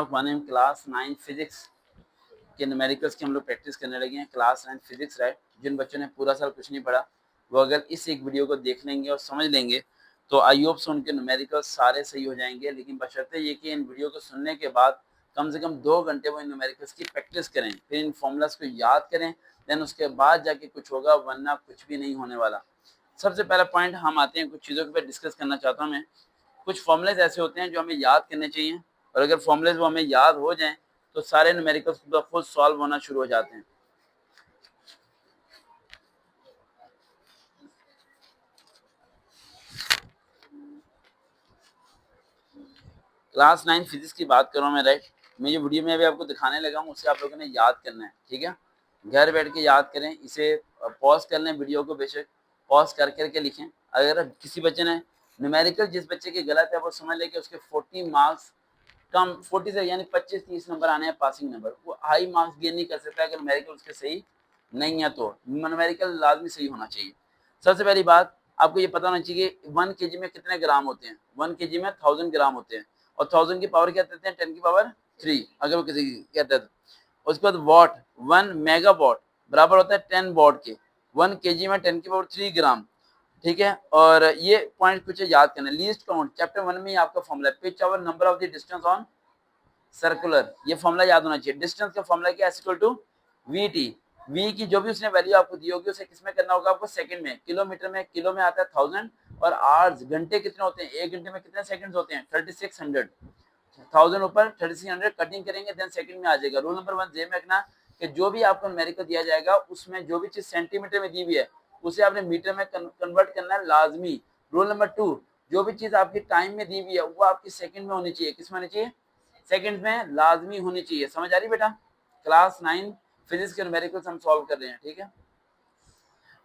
Class 9 physics के numericals की हम लोग प्रैक्टिस करने लगे हैं। Class 9 physics, right. जिन बच्चों ने पूरा साल कुछ नहीं पढ़ा वो अगर इस एक वीडियो को देख लेंगे और समझ लेंगे तो आई होप से उनके न्यूमेरिकल्स सारे सही हो जाएंगे। लेकिन बशर्ते ये कि इन वीडियो को सुनने के बाद कम से कम 2 घंटे वो इन न्यूमेरिकल्स की प्रैक्टिस करें, फिर इन फॉर्मूलाज को याद करें, देन उसके बाद जाके कुछ होगा, वरना कुछ भी नहीं होने वाला। सबसे पहला पॉइंट हम आते हैं, कुछ चीज़ों पे डिस्कस करना चाहता हूँ मैं। कुछ फॉर्मूलेज ऐसे होते हैं जो हमें याद करने चाहिए, और अगर फॉर्मूलेज वो हमें याद हो जाएं तो सारे न्यूमेरिकल्स खुद सॉल्व होना शुरू हो जाते हैं। क्लास 9 फिजिक्स की बात कर रहा हूँ मैं, राइट। मैं जो वीडियो में अभी आपको दिखाने लगा हूँ उसे आप लोगों ने याद करना है, ठीक है। घर बैठ के याद करें, इसे पॉज कर लें वीडियो को, बेशक पॉज कर करके लिखें। अगर किसी बच्चे ने न्यूमेरिकल जिस बच्चे के गलत है वो समझ ले कि उसके 40 मार्क्स कम, 40 से यानी 25-30 नंबर आने हैं पासिंग नंबर, वो हाई मार्क्स गेन नहीं कर सकता अगर न्यूमेरिकल उसके सही नहीं है। तो न्यूमेरिकल लाजमी सही होना चाहिए। सबसे पहली बात आपको ये पता होना चाहिए 1 केजी में कितने ग्राम होते हैं। 1 केजी में 1000 ग्राम होते हैं, और 1000 की पावर क्या देते हैं, 10 की पावर 3 अगर वो किसी कहते हैं तो। उसके बाद वॉट, 1 मेगा वॉट बराबर होता है 10 वॉट के। 1 केजी में 10 की पावर 3 ग्राम, ठीक है। और ये पॉइंट कुछ याद करना है। लीस्ट काउंट चैप्टर 1 में ही आपका फॉर्मूला है, pitch over number of the distance on circular, ये फॉर्मूला याद होना चाहिए। डिस्टेंस का फॉर्मूला क्या है, इक्वल टू वीटी। वी की जो भी उसने वैल्यू आपको दी होगी उसे किसमें करना होगा आपको, सेकंड में। किलोमीटर में, किलो में आता है 1000, और आवर्स घंटे कितने होते हैं, एक घंटे में कितने सेकंड्स होते हैं, 3600। 1000 ऊपर 3600 कटिंग करेंगे देन सेकंड में आ जाएगा। रूल नंबर 1 जेब में रखना कि जो भी आपको न्यूमेरिकल दिया जाएगा उसमें जो भी चीज सेंटीमीटर में दी हुई है उसे आपने मीटर में कन्वर्ट करना है लाजमी। रूल नंबर 2, जो भी चीज आपकी टाइम में दी हुई है वो आपकी सेकंड में होनी चाहिए। किस में होनी चाहिए, सेकंड में लाजमी होनी चाहिए। समझ आ रही बेटा। क्लास 9 फिजिक्स के न्यूमेरिकल्स हम सॉल्व कर रहे हैं, ठीक है।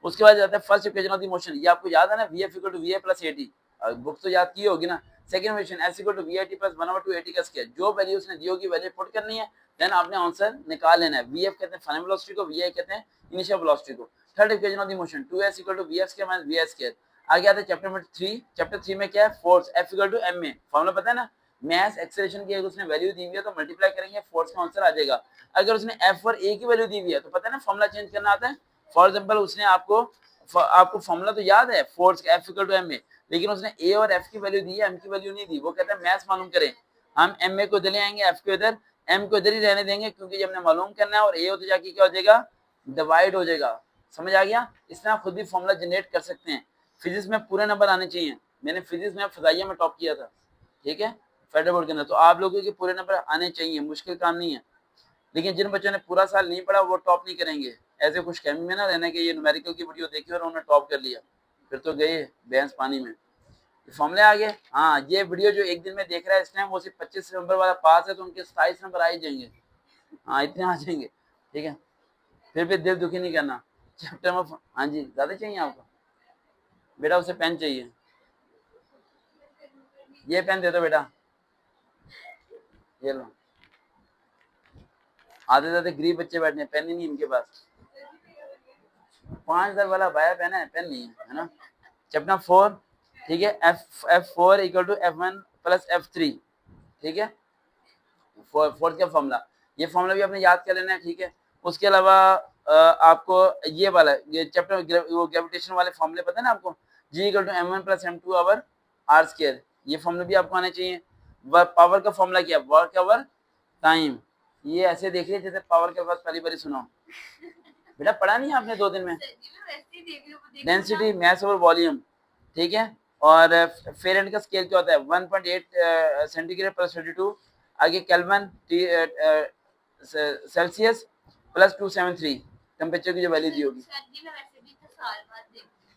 उसके बाद जाता है first equation of the motion, ये आपको याद है ना, vf equal to va plus at। Book तो याद की होगी ना। Second equation s equal to vit plus 1/2 at का स्क्वायर। जो वैल्यू उसने दी होगी वैल्यू पुट करनी है, देन आपने आंसर निकाल लेना है। vf कहते हैं फाइनल वेलोसिटी को, vi कहते हैं इनिशियल वेलोसिटी को। Third equation of the motion 2s equal to vf square minus va square. आगे आता है चैप्टर नंबर 3। चैप्टर 3 में क्या है, force f equal to ma। Formula पता है ना, मास एक्सेलरेशन की अगर उसने वैल्यू दी हुई है तो मल्टीप्लाई करेंगे, फोर्स का आंसर आ जाएगा। अगर उसने f और a की वैल्यू दी हुई है तो पता है ना फॉर्मूला चेंज करना आता है। फॉर एग्जांपल उसने आपको फॉर्मूला तो याद है फोर्स का, F equal to M A, लेकिन उसने ए और एफ की वैल्यू दी है, एम की वैल्यू नहीं दी। वो कहता है मैथ्स मालूम करें, हम एम ए को इधर ले आएंगे, एफ को इधर, एम को इधर ही रहने देंगे, क्योंकि जब हमने मालूम करना है और ए होते जाके क्या हो जाएगा, डिवाइड हो जाएगा। समझ आ गया। इस तरह खुद भी फॉर्मूला जनरेट कर सकते हैं। फिजिक्स में पूरे नंबर आने चाहिए। मैंने फिजिक्स में फजाइया में टॉप किया था, ठीक है, फेडरल बोर्ड के अंदर, तो आप लोगों के पूरे नंबर आने चाहिए, मुश्किल काम नहीं है। लेकिन जिन बच्चों ने पूरा साल नहीं पढ़ा वो टॉप नहीं करेंगे। ऐसे खुश कहमी में ना रहने के ये न्यूमेरिकल की वीडियो देखी और उन्होंने टॉप कर लिया, फिर तो गए भैंस पानी में। फॉर्मूले आ गए। हाँ, ये वीडियो जो एक दिन में देख रहा है इस टाइम वो सिर्फ 25 नंबर वाला पास है, तो उनके 27 नंबर आ ही जाएंगे। हाँ, इतने आ जाएंगे, ठीक है। फिर भी दिल दुखी नहीं करना। चैप्टर में, हाँ जी, ज्यादा चाहिए आपको बेटा, उसे पेन चाहिए, ये पेन दे दो बेटा, ये लो। आधे ज्यादा गरीब बच्चे बैठे हैं, पेन ही नहीं इनके पास। 5000 वाला भाया पेन है, पेन नहीं है ना। चैप्टर 4, ठीक है, F4 equal to F1 plus F3, ठीक है। फोर्थ का फॉर्मूला, ये फॉर्मूला भी आपने याद कर लेना है, ठीक है। उसके अलावा आपको ये वाला, ये चैप्टर वो ग्रेविटेशन वाले फॉर्मूले पता है ना आपको, G equal to m1 plus m2 over r square, ये फॉर्मूला भी आपको आने चाहिए। पावर का फॉर्मूला क्या है, वर्क ओवर टाइम। ये ऐसे देखिए जैसे पावर के पास पहली बारी सुनो बेटा, पढ़ा नहीं आपने 2 दिन में। डेंसिटी, मास ओवर वॉल्यूम, ठीक है। और फेरेंट का स्केल क्या होता है, 1.8 सेंटीग्रेड प्लस 32। आगे केल्विन सेल्सियस प्लस 273 टेम्परेचर की जो वैल्यू दी होगी।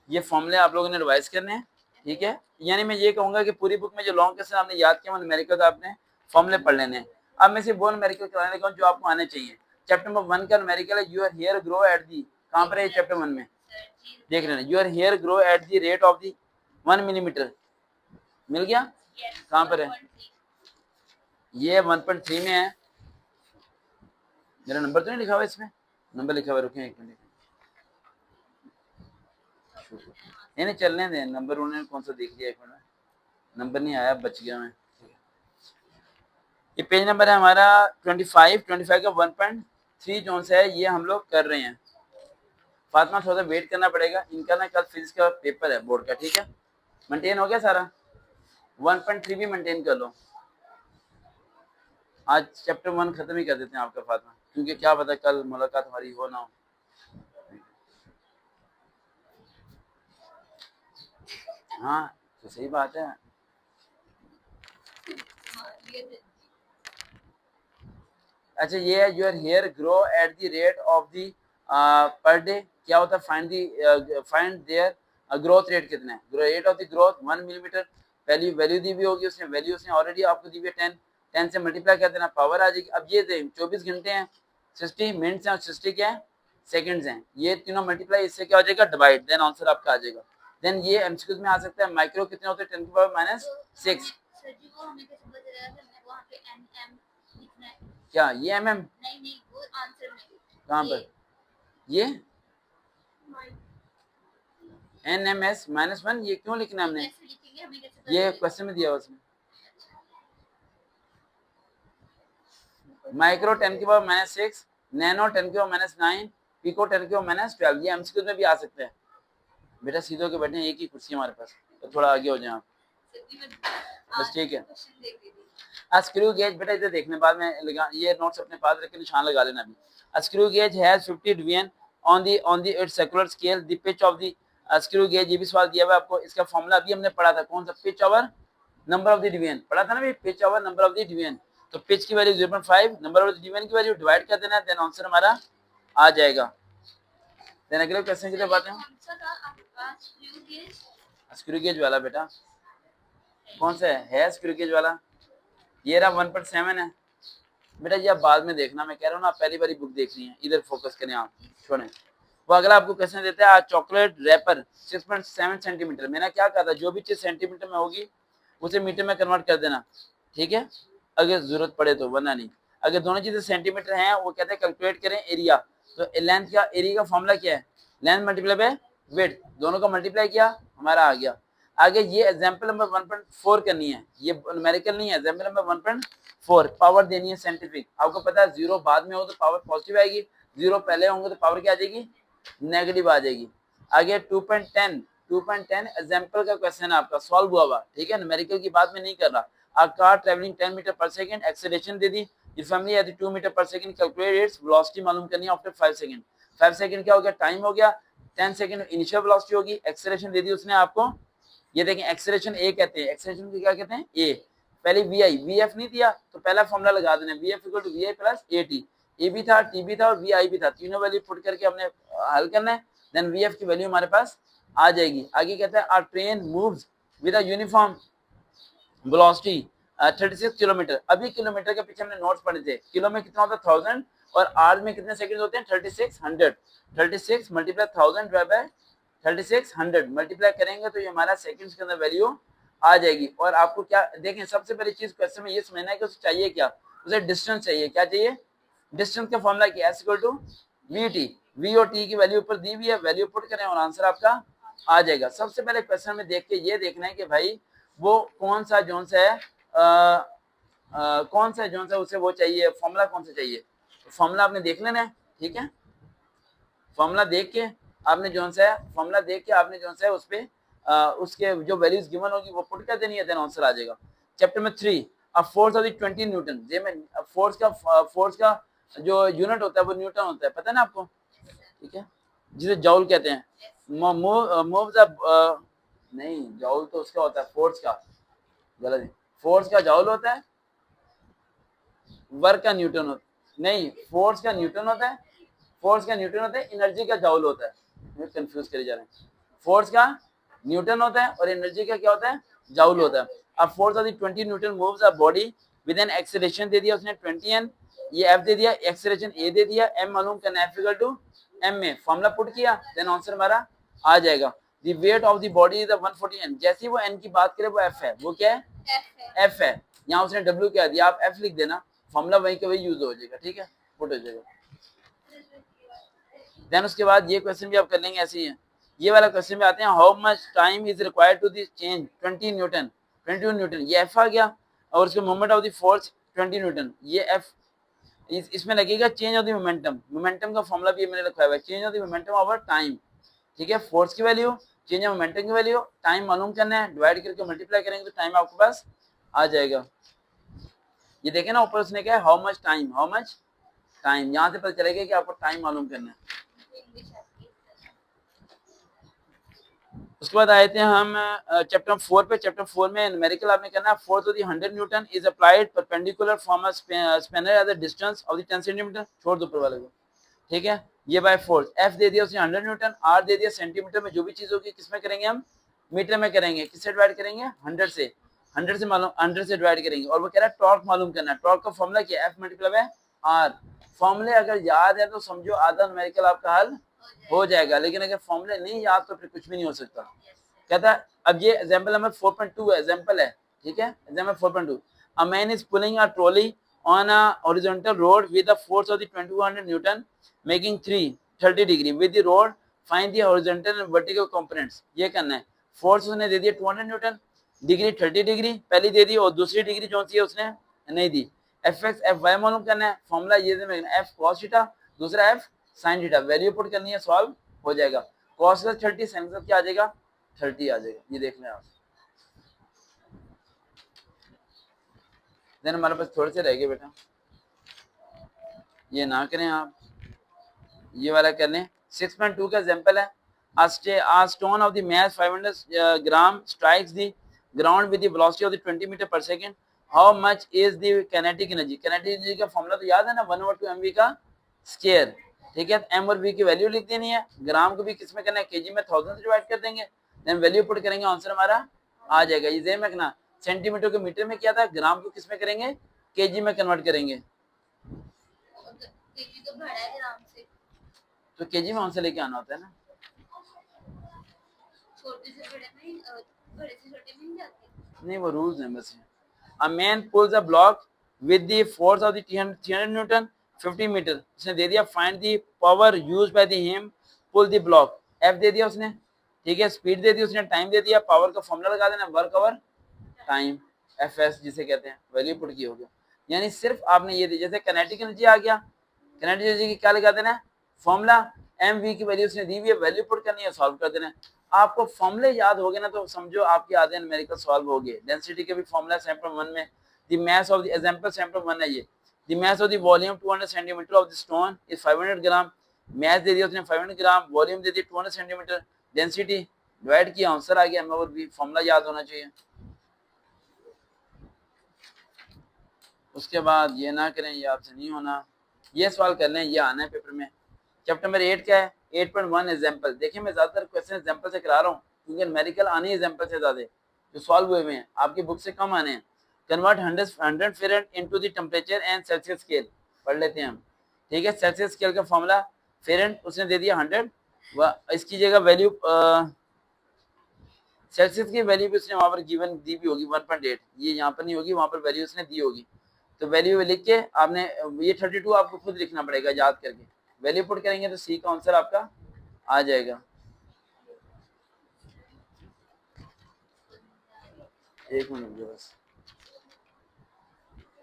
ये फॉर्मूले आप लोगों ने रिवाइज करने हैं, ठीक है। यानी मैं ये कहूंगा कि पूरी बुक में जो लॉन्ग क्वेश्चन आपने याद किया न्यूमेरिकल आपने फॉर्मूले पढ़ लेने हैं। अब मैं सिर्फ वो न्यूमेरिकल कराने लगा हूं जो आपको आने चाहिए। चैप्टर नंबर 1 का न्यूमेरिकल है, your hair grow at the, कहां पर है चैप्टर 1 में, देख लेना। Your hair grow at the rate of the 1 millimetre, मिल गया। कहां पर है, ये 1.3 में है। मेरा नंबर तो नहीं लिखा हुआ इसमें, नंबर लिखा हुआ, रुकें एक मिनट, नहीं चलने दें, नंबर उन्होंने कौन सा देख लिया, एक मिनट, नंबर नहीं आया, बच गया मैं। ये पेज नंबर है हमारा 25 का 1.3 जोन से है, ये हम लोग कर रहे हैं। फातिमा थोड़ा सा वेट करना पड़ेगा, इनका ना कल फिजिक्स का पेपर है बोर्ड का, ठीक है। मेंटेन हो गया सारा, 1.3 भी मेंटेन कर लो। आज चैप्टर 1 खत्म ही कर देते हैं आपका फातिमा, क्योंकि क्या पता कल मुलाकात हमारी हो ना हो। हाँ तो सही बात है। अच्छा ये है your hair grow at the rate of the per day, क्या होता है फाइंड देयर ग्रोथ रेट कितना है, rate of the growth 1 millimetre. Value value दी भी होगी उसने, वैल्यू उसने ऑलरेडी आपको दी हुई है 10 से मल्टीप्लाई कर देना, पावर आ जाएगी। अब ये 24 घंटे हैं, 60 मिनट्स हैं और 60 क्या है सेकंड्स हैं, ये तीनों मल्टीप्लाई इससे क्या हो जाएगा डिवाइड, देन आंसर आपका आ जाएगा। देन ये एमसीक्यूज में आ सकता है, माइक्रो कितने होते हैं 10 की पावर -6। क्या ये एमएम नहीं वो आंसर में कहां पर ये NMS -1, ये क्यों लिखना है हमने, ये क्वेश्चन में दिया उसमें। माइक्रो 10 की पावर -6, नैनो 10 की पावर -9, पिको 10 की पावर -12, ये एमसीक्यू में भी आ सकते हैं। बेटा सीधो के बैठे, एक ही कुर्सी हमारे पास, तो थोड़ा आगे हो जाए आप, बस ठीक है। स्क्रू गेज बेटा इधर देखने बाद में लगा, ये नोट्स अपने पास रख के निशान लगा लेना अभी। Screw gauge has 50 division on the it's circular scale, the pitch of the screw gauge, ये भी सवाल दिया हुआ है आपको, इसका फॉर्मूला अभी हमने पढ़ा था, कौन सा, pitch over number of the division पढ़ा था ना भाई, pitch over number of the division. तो पिच की value 0.5, number of the division की वैल्यू डिवाइड कर देना, देन आंसर हमारा आ जाएगा। देन अगले क्वेश्चन की तरफ आते हैं। स्क्रू गेज वाला बेटा कौन सा है स्क्रू गेज वाला, ये रहा 1.7 है बेटा, ये आप बाद में देखना, मैं कह रहा हूँ ना, आप पहली बारी बुक देखनी है, इधर फोकस करें आप, छोड़ें। वो अगला आपको क्वेश्चन देता है, आज चॉकलेट रैपर 6.7 सेंटीमीटर, मैंने क्या कहा था, जो भी चीज सेंटीमीटर में होगी उसे मीटर में कन्वर्ट कर देना, ठीक है, अगर जरूरत पड़े तो, वरना नहीं। अगर दोनों चीजें सेंटीमीटर हैं, वो कहते हैं कैलकुलेट करें एरिया, तो लेंथ का एरिया का फॉर्मूला क्या है, लेंथ मल्टीप्लाई बाय विड्थ, दोनों का मल्टीप्लाई किया हमारा आ गया। आगे ये एग्जांपल नंबर 1.4 करनी है, ये न्यूमेरिकल नहीं है, एग्जांपल नंबर 1.4 पावर देनी है साइंटिफिक, आपको पता है 0 बाद में हो तो पावर पॉजिटिव आएगी, 0 पहले होंगे तो पावर क्या आ जाएगी, नेगेटिव आ जाएगी। आगे 2.10 एग्जांपल का क्वेश्चन है आपका, सॉल्व हुआ हुआ, ठीक है, न्यूमेरिकल की बात में नहीं कर रहा। A car travelling 10 metre per second, acceleration दे दी, if family at 2 metre per second, calculate its velocity मालूम करनी है आफ्टर 5 सेकंड। 5 सेकंड क्या हो गया, टाइम हो गया, 10 सेकंड इनिशियल वेलोसिटी होगी, एक्सेलरेशन दे दी उसने आपको, ये देखें एक्सेलरेशन ए कहते हैं, एक्सेलरेशन को क्या कहते हैं ए, पहले वी वीएफ नहीं दिया तो पहला फॉर्मूला लगा देना, VF equal to V plus AT, A भी था, टी भी था और वी भी था, तीनों वैल्यू पुट करके हमने हल करना है, देन वीएफ की वैल्यू हमारे पास आ जाएगी। आगे कहता है are train moves with a uniform velocity 36 kilometre, अभी किलोमीटर के पीछे हमने नोट्स पढ़े थे, किलो में कितना होता है 1000 और आर में कितने सेकंड होते हैं 3600, 36 मल्टीप्लाई 1000 डिवाइड बाय 3600 मल्टीप्लाई करेंगे तो ये हमारा सेकंड्स के अंदर वैल्यू आ जाएगी। और आपको क्या देखें, सबसे पहली चीज क्वेश्चन में ये समझना है कि उसे चाहिए क्या, उसे डिस्टेंस चाहिए, क्या चाहिए, डिस्टेंस का फॉर्मूला क्या है, S equal to V T, V और टी की वैल्यू ऊपर दी हुई है, वैल्यू पुट करें और आंसर आपका आ जाएगा। सबसे पहले क्वेश्चन में देख के ये देखना है कि भाई वो कौन सा जोन से है, कौन सा जोन से उसे वो चाहिए, फॉर्मूला कौन सा चाहिए, फॉर्मूला आपने देख लेना है, ठीक है, फॉर्मूला देख के आपने जोन सा है, फॉर्मूला देख के आपने जोन सा है उस पे उसके जो वैल्यूज गिवन होगी वो पुट कर देनी है, देन आंसर आ जाएगा। चैप्टर में 3 a force of the 20 newton, ये में फोर्स का जो यूनिट होता है वो न्यूटन होता है, पता है ना आपको, ठीक है, जिसे जॉल कहते हैं। मूव द नहीं, जॉल तो उसका होता है फोर्स का, गलत है, फोर्स का जॉल होता है, वर्क का न्यूटन होता है, नहीं फोर्स का न्यूटन होता है, फोर्स का न्यूटन होता है, एनर्जी का जॉल होता है, मैं कंफ्यूज करे जा रहे हैं, फोर्स का न्यूटन होता है और एनर्जी का क्या होता है, जॉल होता है। अब force of the 20 newton moves a body with an acceleration दे दिया उसने 20 एन, ये एफ दे दिया, एक्सेलरेशन ए दे दिया, एम मालूम करना, एफ इक्वल टू एम में फॉर्मूला पुट किया, देन आंसर हमारा आ जाएगा। The weight of the body is 140 N, जैसे ही वो एन की बात करे वो एफ है, वो क्या है एफ है, यहाँ उसने डब्ल्यू क्या दिया, आप एफ लिख देना, फॉर्मूला वही का वही यूज हो जाएगा, ठीक है, पुट हो जाएगा। देन उसके बाद ये क्वेश्चन भी आप कर लेंगे ऐसे ही है, ये वाला क्वेश्चन में आते हैं, how much time is required to the change 20 newton, 22 newton, ये एफ आ गया और उसके moment of the force 20 newton, ये एफ इसमें लगेगा change of the momentum, momentum का फॉर्मूला भी मैंने लिखा हुआ है, change of the momentum over time, ठीक है। फोर्स की वैल्यू, चेंज ऑफ मोमेंटम की वैल्यू, टाइम मालूम करना है, डिवाइड करके मल्टीप्लाई करेंगे तो टाइम आपके पास आ जाएगा। ये देखें ना ऊपर उसने क्या, how much time, how much time, यहाँ से पता चलेगा कि आपको टाइम मालूम करना है। उसके बाद आए थे हम चैप्टर 4 पे। चैप्टर 4 में न्यूमेरिकल आपने करना है, force of the 100 Newton is applied perpendicular from a spanner at the distance of the 10 centimetre, छोड़ दो ऊपर वाले को, ठीक है। ये बाय फोर्स, एफ दे दिया उसने 100 न्यूटन, आर दे दिया सेंटीमीटर में, जो भी चीज होगी किसमें करेंगे हम, मीटर में करेंगे, किससे डिवाइड करेंगे, 100 से, 100 से मालूम, 100 से डिवाइड करेंगे। और वो कह रहा है टॉर्क मालूम करना है, टॉर्क का फॉर्मूला क्या है, एफ मल्टीप्लाई बाय आर। फॉर्मूले अगर याद है तो समझो आधा न्यूमेरिकल आपका हल हो जाएगा, लेकिन अगर फॉर्मूले नहीं याद तो फिर कुछ भी नहीं हो सकता। कहता है अब ये एग्जांपल नंबर 4.2 है, एग्जांपल है, ठीक है, example 4.2, a man is pulling a trolley on a horizontal road with the force of the 2200 Newton making 30 degree with the road, find the horizontal and vertical components. ये करना है, force उसने दे दिया 200 न्यूटन, डिग्री 30 डिग्री पहली दे दी, और दूसरी degree जो सी है उसने नहीं दी। एफ एक्स एफ वाई मालूम करना है, फॉर्मूला ये एफ कॉस थीटा, दूसरा F sine theta, value put करनी है, सॉल्व हो जाएगा। कॉस का 30, साइन का क्या आ जाएगा, 30 आ जाएगा। ये देख लें आप, देन हमारे पास थोड़े से रह गए बेटा, ये ना करें आप, ये वाला कर लें। 6.2 का एग्जांपल है, a stone of the mass 500 gram strikes the ground with the velocity of the 20 meter per second, how much is the kinetic energy। kinetic energy का फॉर्मूला तो याद है ना, 1/2 mv का स्क्वायर, ठीक है। m और v की वैल्यू लिख देनी है, ग्राम को भी किसमें करना है, केजी में 1000 से डिवाइड कर देंगे, देन वैल्यू पुट करेंगे, आंसर हमारा आ जाएगा। ये ज़हन रखना, सेंटीमीटर को मीटर में किया था, ग्राम को किसमें करेंगे, केजी में कन्वर्ट करेंगे। तो केजी में आंसर लेके आना होता है ना, छोटे से बड़े में, बड़े से छोटे में नहीं जाते, नहीं वो रूल्स हैं बस। A man pulls a block with the force of the 300 newton 50 metre, उसने दे दिया find the power used by the him pull the block, F दे दिया उसने, ठीक है, स्पीड दे दी उसने, टाइम दे दिया, पावर का फॉर्मूला लगा देना, work over time, F S जिसे कहते हैं, वैल्यू पुट की हो गया। यानी सिर्फ आपने ये दी, जैसे काइनेटिक एनर्जी आ गया, काइनेटिक एनर्जी की क्या लगा देना है, फॉर्मूला, एम वी की वैल्यू उसने दी हुई है, वैल्यू पुट करनी है, सॉल्व कर देना है। आपको फॉर्मूले याद हो गए ना तो समझो आपके आधे न्यूमेरिकल सॉल्व हो गए। डेंसिटी के भी फॉर्मूला सैंपल 1 में, the mass of the example sample 1 है ये, the mass of the volume 200 centimetre of the stone is 500 ग्राम, मास दे दिया उसने 500 ग्राम, वॉल्यूम दे दिया 200 सेंटीमीटर, डेंसिटी डिवाइड किया, आंसर आ गया। एम और बी फॉर्मूला याद होना चाहिए। उसके बाद ये ना करें, ये आपसे नहीं होना, ये सवाल कर लें, ये आना है पेपर में। चैप्टर नंबर 8 क्या है, 8.1 एग्जांपल। देखिए मैं ज्यादातर क्वेश्चन एग्जांपल से करा रहा हूँ क्योंकि न्यूमेरिकल आने एग्जांपल से ज्यादा जो सॉल्व हुए हैं, आपकी बुक से कम आने हैं। Convert 100 Fahrenheit into the temperature and Celsius scale, पढ़ लेते हैं हम, ठीक है। सेल्सियस स्केल का फॉर्मूला, फेरेनहाइट उसने दे दिया 100, इसकी जगह वैल्यू सेल्सियस की वैल्यू भी उसने वहां पर गिवन दी भी होगी 1.8, ये यहाँ पर नहीं होगी, वहां पर वैल्यू उसने दी होगी। तो वैल्यू लिख के आपने ये 32 आपको खुद लिखना पड़ेगा याद करके, वैल्यू पुट करेंगे तो सी का आंसर आपका आ जाएगा। एक मिनट बस,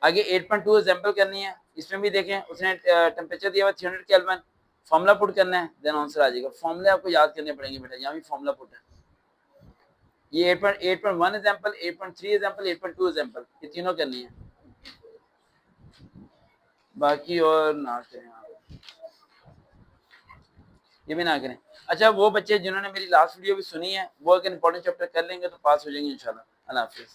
आगे 8.2 एग्जांपल करनी है, इसमें भी देखें उसने टेंपरेचर दिया हुआ 300 केल्विन, फॉर्मूला पुट करना है, देन आंसर आ जाएगा। फॉर्मूले आपको याद करने पड़ेंगे बेटा, यहाँ भी फॉर्मूला पुट है। ये 8.1 एग्जांपल, 8.3 एग्जांपल, 8.2 एग्जांपल, ये तीनों करनी है, बाकी और ना करें आप, ये भी ना करें। अच्छा वो बच्चे जिन्होंने मेरी लास्ट वीडियो भी सुनी है वो अगर इंपॉर्टेंट चैप्टर कर लेंगे तो पास हो जाएंगे इंशाल्लाह। अल्लाह हाफिज़।